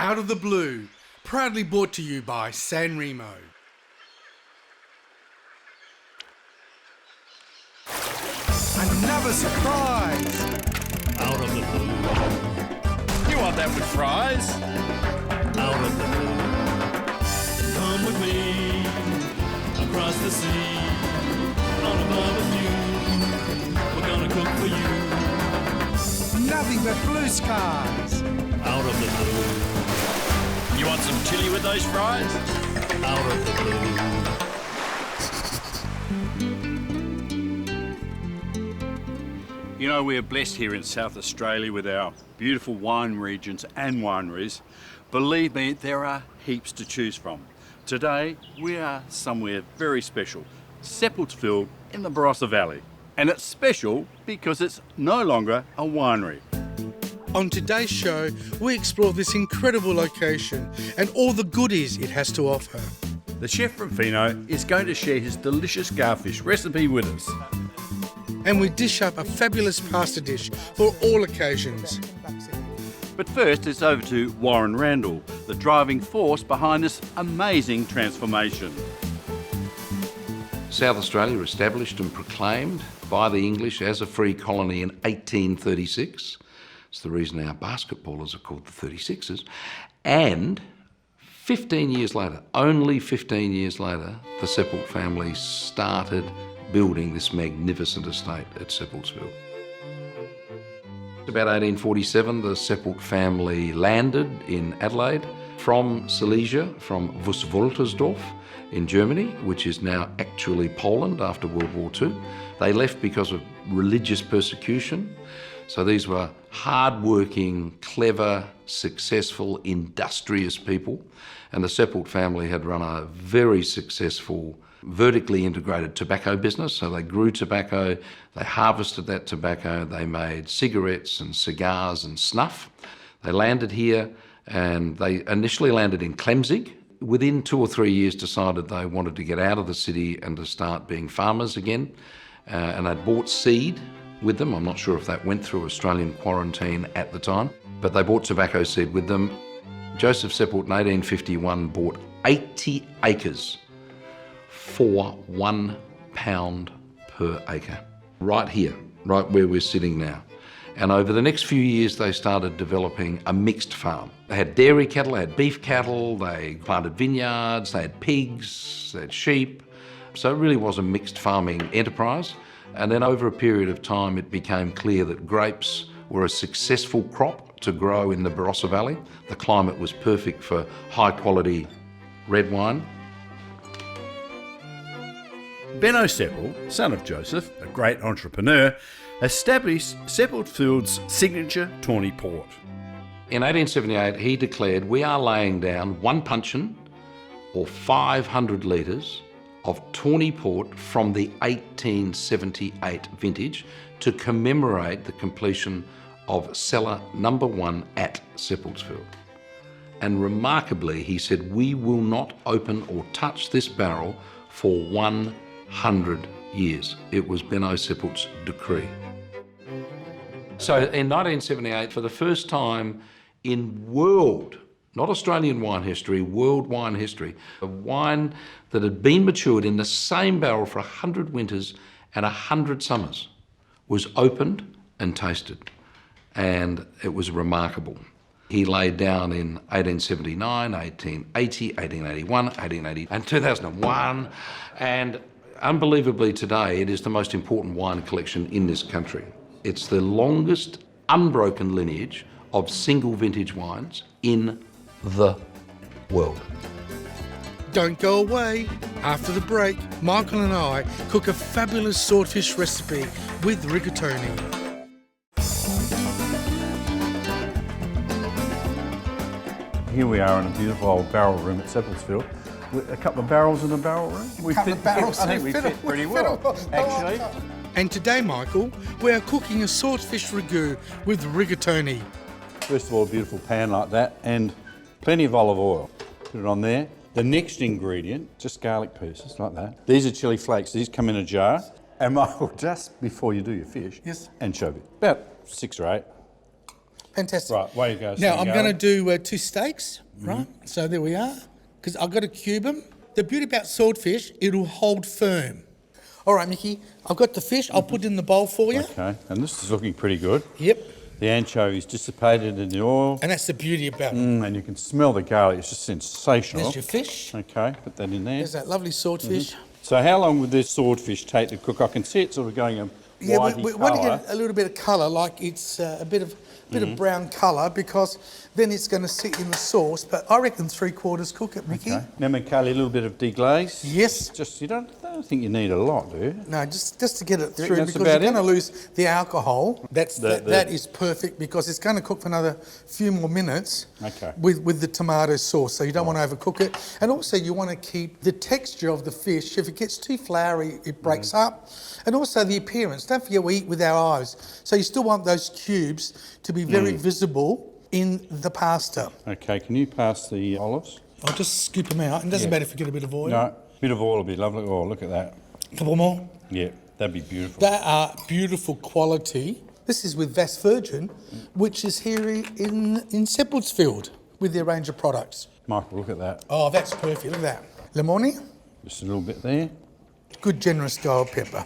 Out of the Blue, proudly brought to you by San Remo. Another surprise! Out of the blue. You want that with fries? Out of the blue. Come with me across the sea on a barbecue. We're gonna cook for you. Nothing but blue skies! Out of the blue. You want some chili with those fries? Out of the blue. You know, we're blessed here in South Australia with our beautiful wine regions and wineries. Believe me, there are heaps to choose from. Today, we are somewhere very special, Seppeltsfield in the Barossa Valley. And it's special because it's no longer a winery. On today's show, we explore this incredible location and all the goodies it has to offer. The chef from Fino is going to share his delicious garfish recipe with us. And we dish up a fabulous pasta dish for all occasions. But first, it's over to Warren Randall, the driving force behind this amazing transformation. South Australia established and proclaimed by the English as a free colony in 1836. It's the reason our basketballers are called the 36ers. And 15 years later, only 15 years later, the Seppelt family started building this magnificent estate at Seppeltsfield. About 1847, the Seppelt family landed in Adelaide from Silesia, from Woltersdorf in Germany, which is now actually Poland after World War II. They left because of religious persecution. So these were hard-working, clever, successful, industrious people. And the Seppelt family had run a very successful vertically integrated tobacco business. So they grew tobacco, they harvested that tobacco, they made cigarettes and cigars and snuff. They landed here and they initially landed in Clemzig. Within 2 or 3 years decided they wanted to get out of the city and to start being farmers again. And they'd bought seed with them. I'm not sure if that went through Australian quarantine at the time, but they bought tobacco seed with them. Joseph Seppelt in 1851 bought 80 acres for £1 per acre. Right here, right where we're sitting now. And over the next few years, they started developing a mixed farm. They had dairy cattle, they had beef cattle, they planted vineyards, they had pigs, they had sheep. So it really was a mixed farming enterprise. And then over a period of time, it became clear that grapes were a successful crop to grow in the Barossa Valley. The climate was perfect for high quality red wine. Benno Seppelt, son of Joseph, a great entrepreneur, established Seppeltsfield's signature tawny port. In 1878, he declared, we are laying down one puncheon or 500 litres of tawny port from the 1878 vintage to commemorate the completion of cellar number 1 at Seppeltsfield. And remarkably, he said, we will not open or touch this barrel for 100 years. It was Benno Seppelt's decree. So in 1978, for the first time in world, not Australian wine history, world wine history, a wine that had been matured in the same barrel for 100 winters and 100 summers was opened and tasted. And it was remarkable. He laid down in 1879, 1880, 1881, 1880 and 2001. And unbelievably today, it is the most important wine collection in this country. It's the longest unbroken lineage of single vintage wines in the world. Don't go away. After the break, Michael and I cook a fabulous swordfish recipe with rigatoni. Here we are in a beautiful old barrel room at Seppeltsfield. With a couple of barrels in a barrel room. I think we fit pretty well, actually. And today, Michael, we are cooking a swordfish ragu with rigatoni. First of all, a beautiful pan like that and plenty of olive oil. Put it on there. The next ingredient, just garlic pieces like that. These are chili flakes. These come in a jar. And Michael, just before you do your fish, yes, anchovy, about 6 or 8. Fantastic. Right, way to go. Now, I'm Garlic. going to do 2 steaks, right? So there we are, because I've got to cube them. The beauty about swordfish, it'll hold firm. All right, Mickey, I've got the fish. I'll put it in the bowl for you. Okay, and this is looking pretty good. Yep. The anchovies dissipated in the oil. And that's the beauty about it. And you can smell the garlic. It's just sensational. There's your fish. Okay, put that in there. There's that lovely swordfish. So how long would this swordfish take to cook? I can see it sort of going a Yeah, whitey we want to colour. get a little bit of colour, like it's a bit of brown colour, because then it's going to sit in the sauce. But I reckon 3/4 cook it, Mickey. Okay. Now, Michaeli, a little bit of deglaze. Yes. Just, I don't think you need a lot, do you? No, just to get it You reckon through, that's because you're about going to it? lose the alcohol. That is perfect, because it's going to cook for another few more minutes. Okay. With the tomato sauce, so you don't want to overcook it. And also you want to keep the texture of the fish. If it gets too floury, it breaks up. And also the appearance. Don't forget we eat with our eyes. So you still want those cubes to be very visible in the pasta. Okay, can you pass the olives? I'll just scoop them out. It doesn't matter if you get a bit of oil. No, bit of oil would be lovely. Oh, look at that. A couple more. Yeah, that'd be beautiful. They are beautiful quality. This is with Vast Virgin, which is here in Seppeltsfield with their range of products. Michael, look at that. Oh, that's perfect. Look at that. Limone, Just a little bit there. good generous style pepper.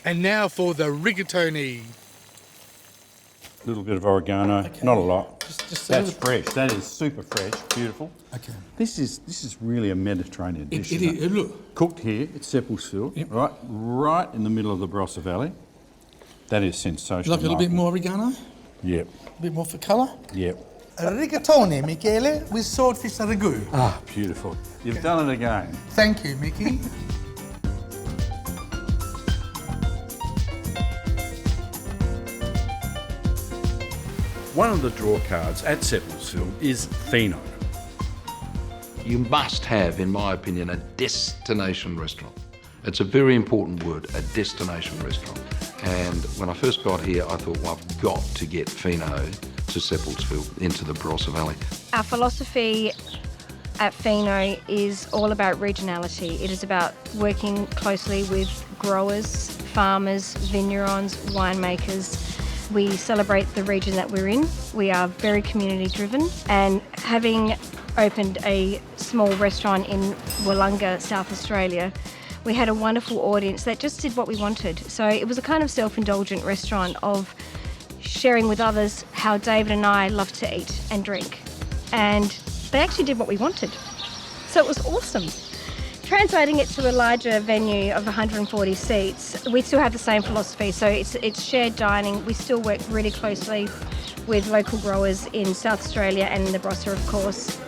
And now for the rigatoni. A little bit of oregano, not a lot. Just That's fresh. That is super fresh. Beautiful. Okay. This is really a Mediterranean dish. It isn't is. Look. Cooked here at Seppeltsfield, Yep. right in the middle of the Barossa Valley. That is sensational. Like a little bit Michael. more oregano? Yep, A bit more for colour? yep. Rigatoni, Michele, with swordfish ragu. Ah, beautiful. You've done it again. Thank you, Mickey. One of the draw cards at Seppeltsfield is Fino. You must have, in my opinion, a destination restaurant. It's a very important word, a destination restaurant. And when I first got here, I thought, well, I've got to get Fino to Seppeltsfield, into the Barossa Valley. Our philosophy at Fino is all about regionality. It is about working closely with growers, farmers, vignerons, winemakers. We celebrate the region that we're in. We are very community driven, and having opened a small restaurant in Wollonga, South Australia, we had a wonderful audience that just did what we wanted. So it was a kind of self-indulgent restaurant of sharing with others how David and I love to eat and drink. And they actually did what we wanted. So it was awesome. Translating it to a larger venue of 140 seats, we still have the same philosophy. So it's shared dining. We still work really closely with local growers in South Australia and in the Barossa, of course.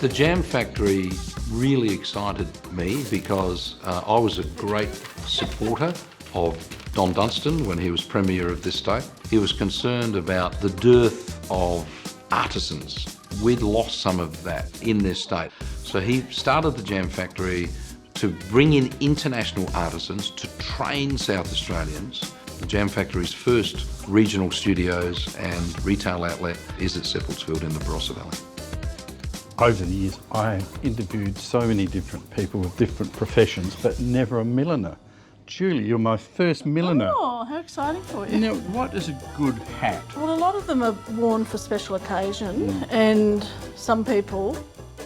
The Jam Factory really excited me because I was a great supporter of Don Dunstan when he was Premier of this state. He was concerned about the dearth of artisans. We'd lost some of that in this state. So he started the Jam Factory to bring in international artisans to train South Australians. The Jam Factory's first regional studios and retail outlet is at Seppeltsfield in the Barossa Valley. Over the years, I interviewed so many different people with different professions, but never a milliner. Julie, you're my first milliner. Oh, how exciting for you. Now, what is a good hat? Well, a lot of them are worn for special occasion, and some people,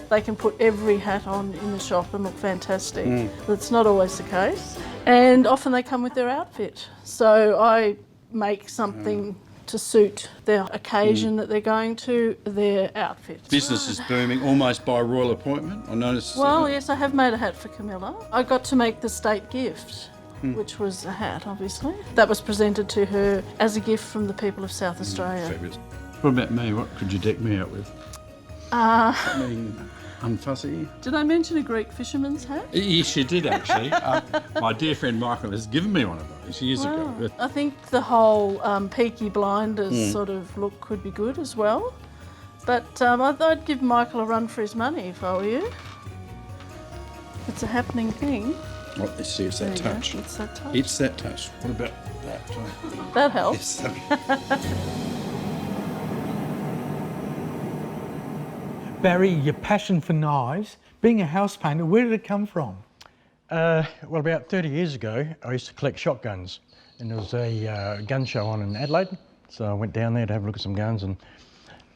they can put every hat on in the shop and look fantastic. That's not always the case. And often they come with their outfit. So I make something to suit their occasion that they're going to, their outfit. Business is booming, almost by royal appointment. I noticed. Well, yes, I have made a hat for Camilla. I got to make the state gift, which was a hat, obviously. That was presented to her as a gift from the people of South Australia. Fabulous. What about me? What could you deck me out with? Something unfussy? Did I mention a Greek fisherman's hat? Yes, you did actually. My dear friend Michael has given me one of those years ago. Wow. I think the whole Peaky Blinders sort of look could be good as well. But I'd give Michael a run for his money if I were you. It's a happening thing. Well, let's see, it's that There you go. touch. It's that touch. It's that touch. What about that? That helps. Barry, your passion for knives, being a house painter, where did it come from? Well, about 30 years ago, I used to collect shotguns, and there was a gun show on in Adelaide. So I went down there to have a look at some guns, and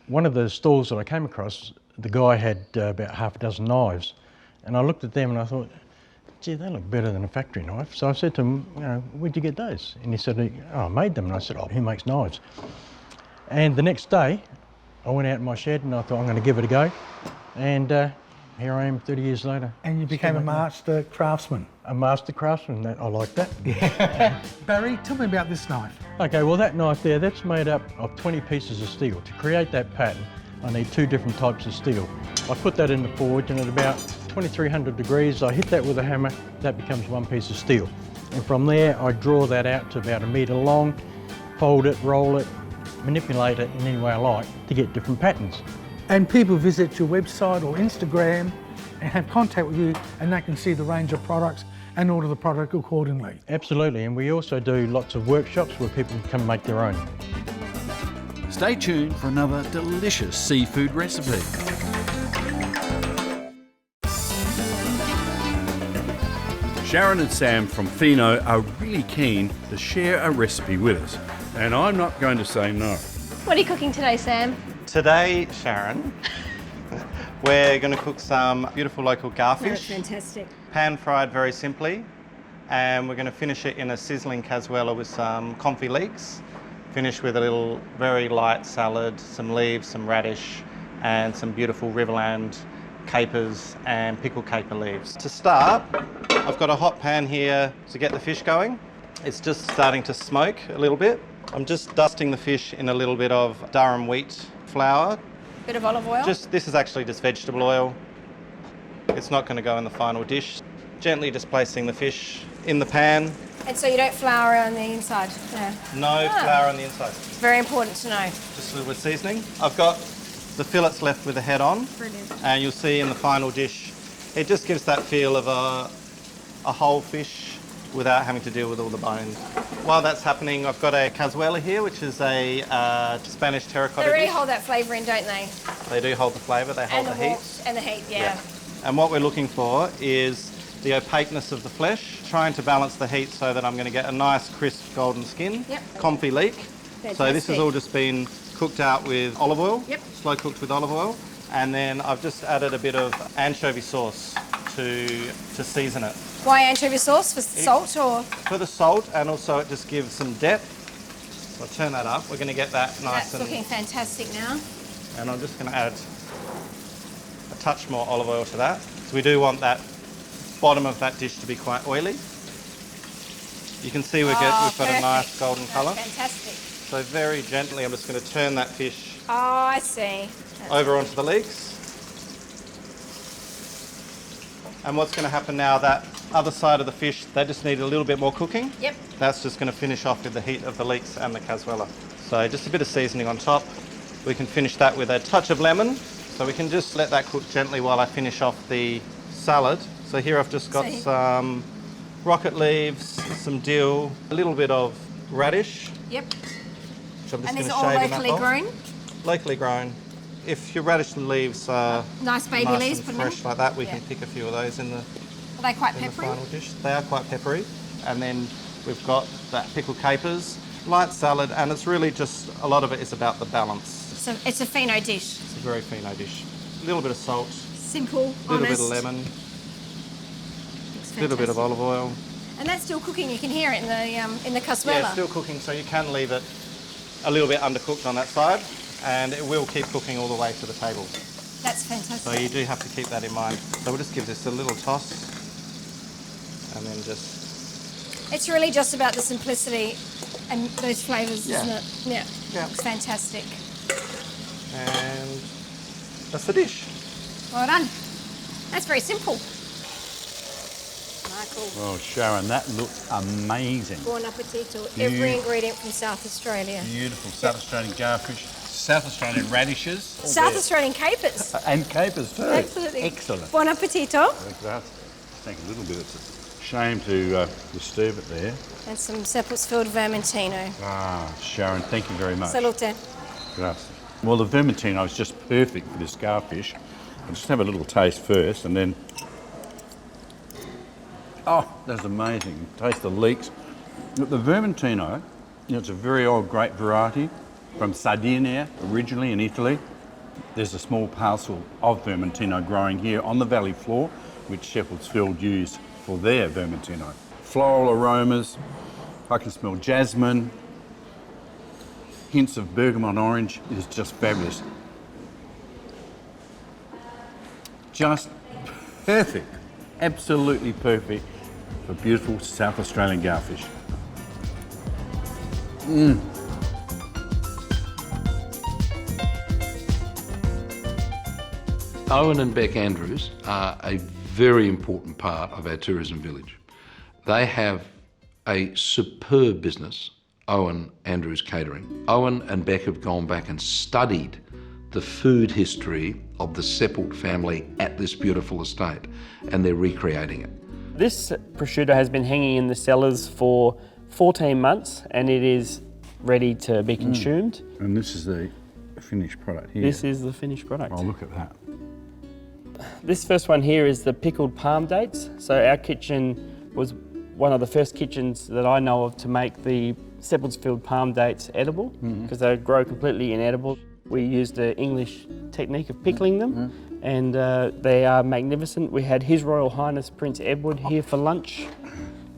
one of the stalls that I came across, the guy had about half a dozen knives, and I looked at them and I thought, gee, they look better than a factory knife. So I said to him, you know, where'd you get those? And he said, oh, I made them. And I said, oh, who makes knives? And the next day, I went out in my shed and I thought, I'm going to give it a go. And here I am 30 years later. And you became a master craftsman. A master craftsman, I like that. Barry, tell me about this knife. Okay, well that knife there, that's made up of 20 pieces of steel. To create that pattern, I need 2 different types of steel. I put that in the forge, and at about 2300 degrees, I hit that with a hammer, that becomes 1 piece of steel. And from there, I draw that out to about 1 metre long, fold it, roll it, manipulate it in any way I like to get different patterns. And people visit your website or Instagram and have contact with you, and they can see the range of products and order the product accordingly. Absolutely, and we also do lots of workshops where people can come and make their own. Stay tuned for another delicious seafood recipe. Sharon and Sam from Fino are really keen to share a recipe with us, and I'm not going to say no. What are you cooking today, Sam? Today, Sharon, we're going to cook some beautiful local garfish. That's fantastic. Pan fried very simply, and we're going to finish it in a sizzling cazuela with some confit leeks. Finish with a little very light salad, some leaves, some radish, and some beautiful Riverland capers and pickled caper leaves. To start, I've got a hot pan here to get the fish going. It's just starting to smoke a little bit. I'm just dusting the fish in a little bit of Durham wheat flour. Bit of olive oil. This is actually just vegetable oil. It's not going to go in the final dish. Gently just placing the fish in the pan. And so you don't flour on the inside? No flour on the inside. It's very important to know. Just a little bit of seasoning. I've got the fillets left with the head on. Brilliant. And you'll see in the final dish, it just gives that feel of a whole fish without having to deal with all the bones. While that's happening, I've got a cazuela here, which is a Spanish terracotta They really dish. hold that flavour in, don't they? They do hold the flavour, they hold the heat. Warmth and the heat, yeah. And what we're looking for is the opaqueness of the flesh, trying to balance the heat so that I'm going to get a nice crisp golden skin. Yep. Confit leek. So this has all just been cooked out with olive oil. Yep. Slow cooked with olive oil. And then I've just added a bit of anchovy sauce to season it. Why anchovy sauce? For salt or? For the salt, and also it just gives some depth. So I'll turn that up. We're going to get that nice. That's looking fantastic now. And I'm just going to add a touch more olive oil to that. So we do want that bottom of that dish to be quite oily. You can see we've got a nice golden colour. Fantastic. So very gently, I'm just going to turn that fish Oh, I see. over onto the leeks. And what's going to happen now, that other side of the fish, they just need a little bit more cooking. Yep. That's just going to finish off with the heat of the leeks and the cazuela. So just a bit of seasoning on top. We can finish that with a touch of lemon. So we can just let that cook gently while I finish off the salad. So here I've just got some rocket leaves, some dill, a little bit of radish. Yep. Which I'm just And going is to it all shave in that locally bowl. grown? Locally grown. If your radish leaves are Nice baby nice leaves, and put them in. fresh like that, we Yeah. can pick a few of those in the Are they quite the peppery? final dish. They are quite peppery. And then we've got that pickled capers, light salad, and it's really just, a lot of it is about the balance. So it's a Fino dish. It's a very Fino dish. A little bit of salt, Simple, a little honest. bit of lemon, It's a little bit of fantastic. olive oil. And that's still cooking. You can hear it in the cazuela. Yeah, it's still cooking, so you can leave it a little bit undercooked on that side, and it will keep cooking all the way to the table. That's fantastic. So you do have to keep that in mind. So we'll just give this a little toss, and then just... It's really just about the simplicity and those flavours, Yeah. isn't it? Yeah. Yeah. It's fantastic. And that's the dish. Well done. That's very simple. Michael, Oh, Sharon, that looks amazing. buon appetito. Every ingredient from South Australia. Beautiful South Australian garfish, South Australian radishes. South Australian capers. And capers too. Absolutely. Excellent. Buon appetito. I think a little bit. It's a shame to disturb it there. And some Seppeltsfield vermentino. Ah, Sharon, thank you very much. Salute. Gracias. Well, the vermentino is just perfect for this garfish. I'll just have a little taste first and then... Oh, that's amazing. Taste the leeks. But the Vermentino, it's a very old grape variety from Sardinia, originally in Italy. There's a small parcel of Vermentino growing here on the valley floor, which Seppeltsfield use for their Vermentino. Floral aromas, I can smell jasmine, hints of bergamot orange. It is just fabulous. Just perfect, absolutely perfect for beautiful South Australian garfish. Owen and Beck Andrews are a very important part of our tourism village. They have a superb business, Owen Andrews Catering. Owen and Beck have gone back and studied the food history of the Seppelt family at this beautiful estate, and they're recreating it. This prosciutto has been hanging in the cellars for 14 months and it is ready to be consumed. And this is the finished product here. This is the finished product. Oh, look at that. This first one here is the pickled palm dates. So our kitchen was one of the first kitchens that I know of to make the Seppeltsfield palm dates edible, because they grow completely inedible. We used the English technique of pickling them, and they are magnificent. We had His Royal Highness Prince Edward here for lunch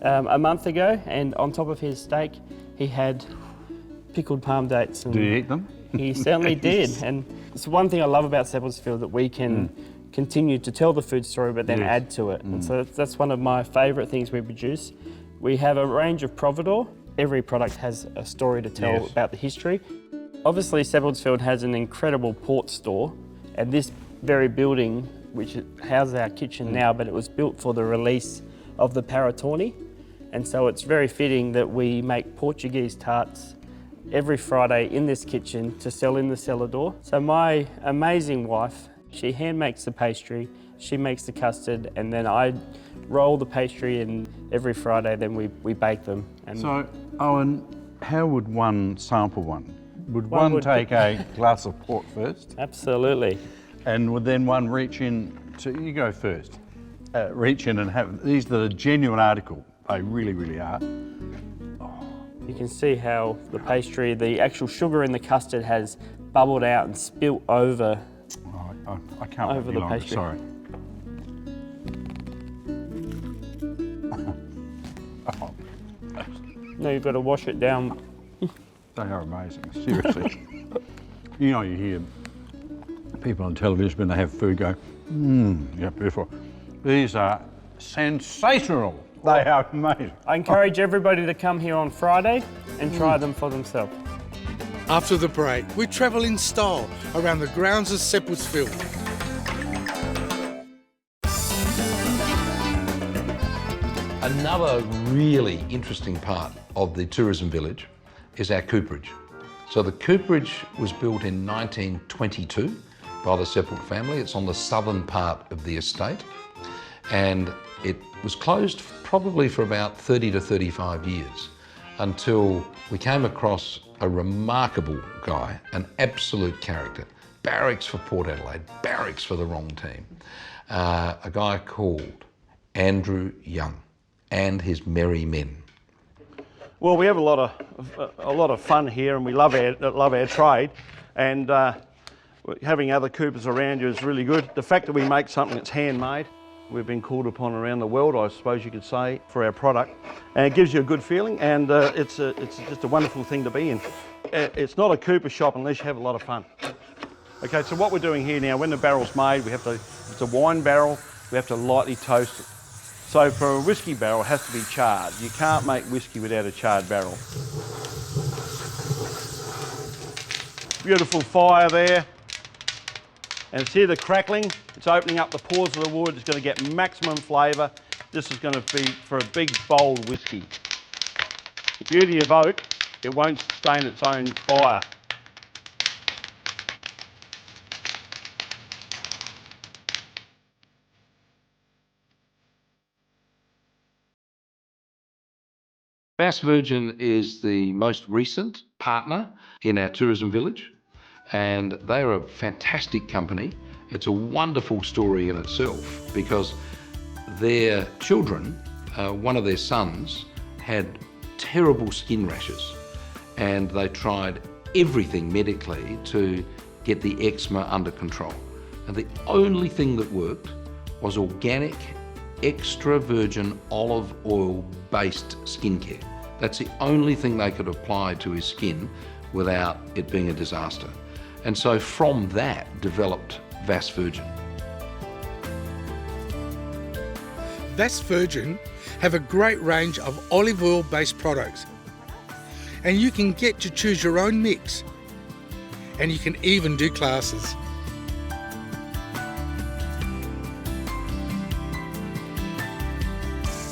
a month ago, and on top of his steak, he had pickled palm dates. And do you eat them? He certainly did, and it's one thing I love about Seppeltsfield, that we can continue to tell the food story, but then add to it. And so that's one of my favourite things we produce. We have a range of providore. Every product has a story to tell about the history. Obviously, Seppeltsfield has an incredible port store, and this very building, which houses our kitchen now, but it was built for the release of the Paratoni. And so it's very fitting that we make Portuguese tarts every Friday in this kitchen to sell in the cellar door. So my amazing wife, she hand makes the pastry, she makes the custard, and then I roll the pastry, and every Friday then we bake them. And so, Owen, how would one sample one? Would one take a glass of port first? Absolutely. And would then one reach in to, you go first, reach in and have, these are the genuine article, they really, really are. You can see how the pastry, the actual sugar in the custard has bubbled out and spilt over. I can't over wait the longer, pastry. sorry. No, you've got to wash it down. They are amazing, seriously. You know, you hear people on television when they have food go, yeah, beautiful. These are sensational. They are amazing. I encourage everybody to come here on Friday and try them for themselves. After the break, we travel in style around the grounds of Seppeltsfield. Another really interesting part of the tourism village is our cooperage. So the cooperage was built in 1922 by the Seppelt family. It's on the southern part of the estate, and it was closed probably for about 30 to 35 years until we came across a remarkable guy, an absolute character. Barracks for Port Adelaide, barracks for the wrong team. A guy called Andrew Young and his merry men. Well, we have a lot of fun here, and we love our trade, and having other coopers around you is really good. The fact that we make something that's handmade, we've been called upon around the world, I suppose you could say, for our product, and it gives you a good feeling, and it's just a wonderful thing to be in. It's not a cooper shop unless you have a lot of fun. Okay, so what we're doing here now, when the barrel's made, it's a wine barrel, we have to lightly toast it. So for a whiskey barrel, it has to be charred. You can't make whiskey without a charred barrel. Beautiful fire there. And see the crackling? It's opening up the pores of the wood. It's going to get maximum flavour. This is going to be for a big, bold whiskey. The beauty of oak, it won't sustain its own fire. Bass Virgin is the most recent partner in our tourism village, and they're a fantastic company. It's a wonderful story in itself because their children, one of their sons, had terrible skin rashes, and they tried everything medically to get the eczema under control. And the only thing that worked was organic, extra virgin olive oil based skincare. That's the only thing they could apply to his skin without it being a disaster. And so from that developed Vas Virgin. Vas Virgin have a great range of olive oil based products, and you can get to choose your own mix, and you can even do classes.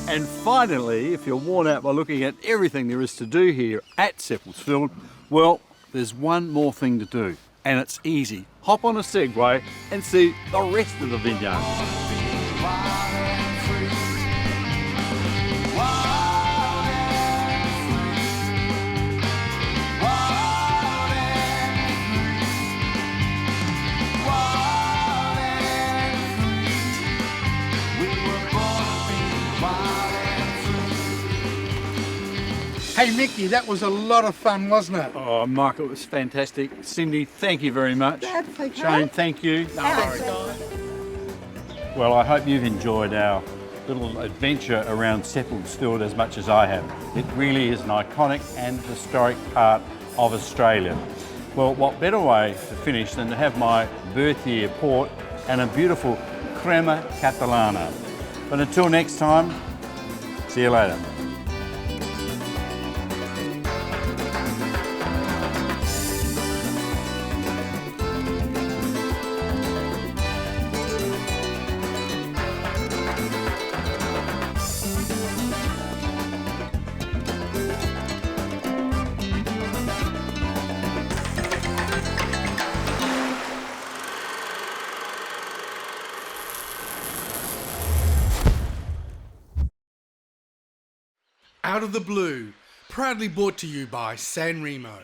And finally, if you're worn out by looking at everything there is to do here at Seppeltsfield, well, there's one more thing to do, and it's easy. Hop on a Segway and see the rest of the vineyard. Hey Nicky, that was a lot of fun, wasn't it? Oh, Mike, it was fantastic. Cindy, thank you very much. That's okay. Shane, thank you. Well, I hope you've enjoyed our little adventure around Seppeltsfield as much as I have. It really is an iconic and historic part of Australia. Well, what better way to finish than to have my birth year port and a beautiful crema catalana. But until next time, see you later. Out of the Blue, proudly brought to you by San Remo.